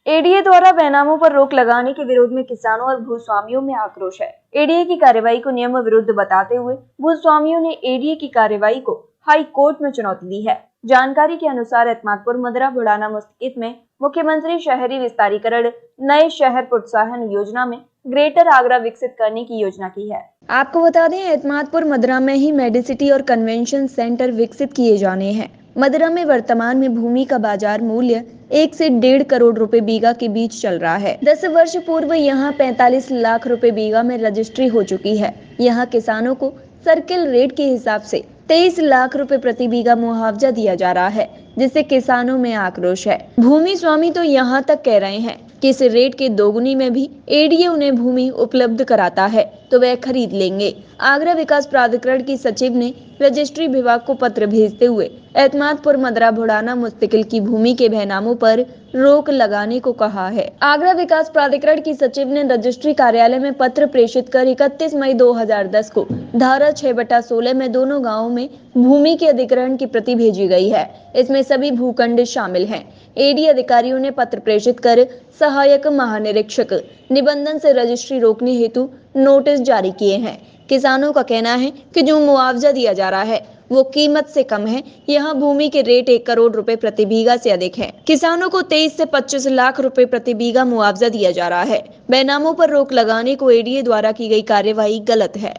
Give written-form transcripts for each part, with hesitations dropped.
ADA द्वारा बेनामों पर रोक लगाने के विरोध में किसानों और भूस्वामियों में आक्रोश है। एडीए की कार्रवाई को नियम विरुद्ध बताते हुए भूस्वामियों ने एडीए की कार्रवाई को हाई कोर्ट में चुनौती दी है। जानकारी के अनुसार एतमादपुर मदरा बुढ़ाना मुस्तकित में मुख्यमंत्री शहरी विस्तारीकरण नए शहर प्रोत्साहन योजना में ग्रेटर आगरा विकसित करने की योजना की है। आपको बता दें, एतमादपुर मदरा में ही मेडिसिटी और कन्वेंशन सेंटर विकसित किए जाने हैं। मदरा में वर्तमान में भूमि का बाजार मूल्य 1 से 1.5 करोड़ रुपए बीघा के बीच चल रहा है। 10 वर्ष पूर्व यहां 45 लाख रुपए बीघा में रजिस्ट्री हो चुकी है। यहां किसानों को सर्किल रेट के हिसाब से 23 लाख रुपए प्रति बीघा मुआवजा दिया जा रहा है, जिससे किसानों में आक्रोश है। भूमि स्वामी तो यहां तक कह रहे हैं कि इस रेट के दोगुनी में भी एडीए उन्हें भूमि उपलब्ध कराता है तो वह खरीद लेंगे। आगरा विकास प्राधिकरण की सचिव ने रजिस्ट्री विभाग को पत्र भेजते हुए एतमादपुर मदरा बुढ़ाना मुस्तकिल की भूमि के बेनामों पर रोक लगाने को कहा है। आगरा विकास प्राधिकरण की सचिव ने रजिस्ट्री कार्यालय में पत्र प्रेषित कर 31 मई 2010 को धारा 6/16 में दोनों गांवों में भूमि के अधिग्रहण की प्रति भेजी गई है। इसमें सभी भूखंड शामिल हैं। एडी अधिकारियों ने पत्र प्रेषित कर सहायक महानिरीक्षक निबंधन से रजिस्ट्री रोकने हेतु नोटिस जारी किए हैं। किसानों का कहना है कि जो मुआवजा दिया जा रहा है वो कीमत से कम है। यहाँ भूमि के रेट 1 करोड़ रुपए प्रति बीघा से अधिक है। किसानों को 23 से 25 लाख रुपए प्रति बीघा मुआवजा दिया जा रहा है। बेनामों पर रोक लगाने को एडीए द्वारा की गई कार्यवाही गलत है।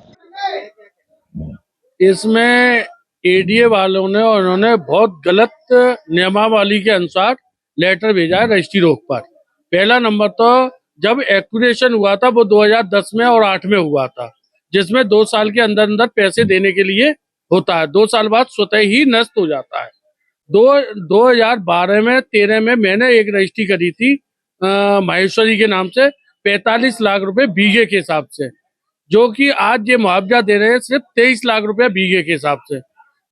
इसमें एडीए वालों ने और उन्होंने बहुत गलत नियमावली के अनुसार लेटर भेजा है रजिस्ट्री रोक पर। पहला नंबर तो जब एक्विजिशन हुआ था वो 2010 में और 8 में हुआ था, जिसमें 2 साल के अंदर अंदर पैसे देने के लिए होता है। 2 साल बाद स्वतः ही नष्ट हो जाता है। 2012 में 13 में मैंने एक रजिस्ट्री करी थी माहेश्वरी के नाम से 45 लाख रुपए बीघे के हिसाब से, जो कि आज ये मुआवजा दे रहे हैं सिर्फ 23 लाख रुपए बीघे के हिसाब से।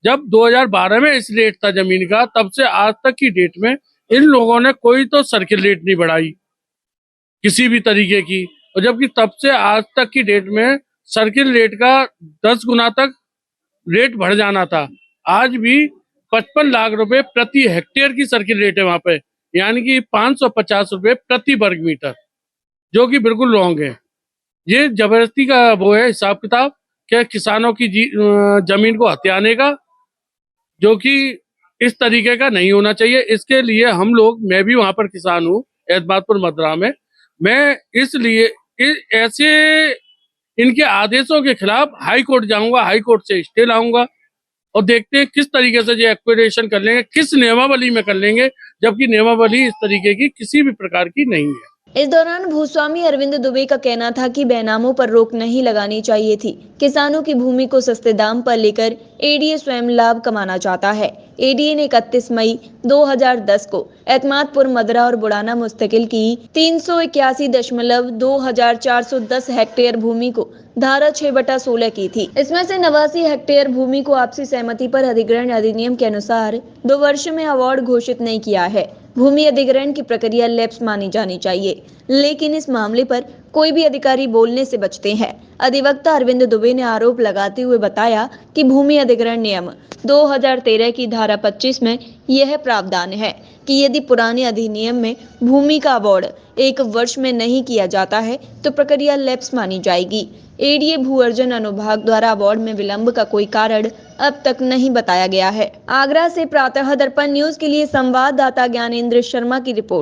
जब 2012 में इस रेट था जमीन का, तब से आज तक की डेट में इन लोगों ने कोई तो सर्किल रेट नहीं बढ़ाई किसी भी तरीके की, और जबकि तब से आज तक की डेट में सर्किल रेट का 10 गुना तक रेट बढ़ जाना था। आज भी 55 लाख रुपए प्रति हेक्टेयर की सर्किल रेट है वहां पे, यानी कि 550 रुपए प्रति वर्ग मीटर, जो कि बिल्कुल रॉन्ग है। ये जबरदस्ती का वो है हिसाब किताब क्या किसानों की जमीन को हथियाने का, जो कि इस तरीके का नहीं होना चाहिए। इसके लिए हम लोग, मैं भी वहां पर किसान हूँ एतमादपुर मदरा में, मैं इसलिए ऐसे इनके आदेशों के खिलाफ हाई कोर्ट जाऊंगा, हाई कोर्ट से स्टे लाऊंगा और देखते हैं किस तरीके से ये एक्विजिशन कर लेंगे, किस नियमावली में कर लेंगे, जबकि नियमावली इस तरीके की किसी भी प्रकार की नहीं है। इस दौरान भूस्वामी अरविंद दुबे का कहना था कि बेनामों पर रोक नहीं लगानी चाहिए थी। किसानों की भूमि को सस्ते दाम पर लेकर एडीए स्वयं लाभ कमाना चाहता है। एडीए ने 31 मई 2010 को एतमादपुर मदरा और बुढ़ाना मुस्तकिल की 381.2410 हेक्टेयर भूमि को धारा 6/16 की थी। इसमें से 89 हेक्टेयर भूमि को आपसी सहमति पर अधिग्रहण अधिनियम के अनुसार 2 वर्ष में अवार्ड घोषित नहीं किया है। भूमि अधिग्रहण की प्रक्रिया लैप्स मानी जानी चाहिए, लेकिन इस मामले पर कोई भी अधिकारी बोलने से बचते हैं। अधिवक्ता अरविंद दुबे ने आरोप लगाते हुए बताया कि भूमि अधिग्रहण नियम 2013 की धारा 25 में यह प्रावधान है कि यदि पुराने अधिनियम में भूमि का अवार्ड 1 वर्ष में नहीं किया जाता है तो प्रक्रिया लैप्स मानी जाएगी। एडीए भू अर्जन अनुभाग द्वारा अवार्ड में विलंब का कोई कारण अब तक नहीं बताया गया है। आगरा से प्रातः दर्पण न्यूज के लिए संवाददाता ज्ञानेंद्र शर्मा की रिपोर्ट।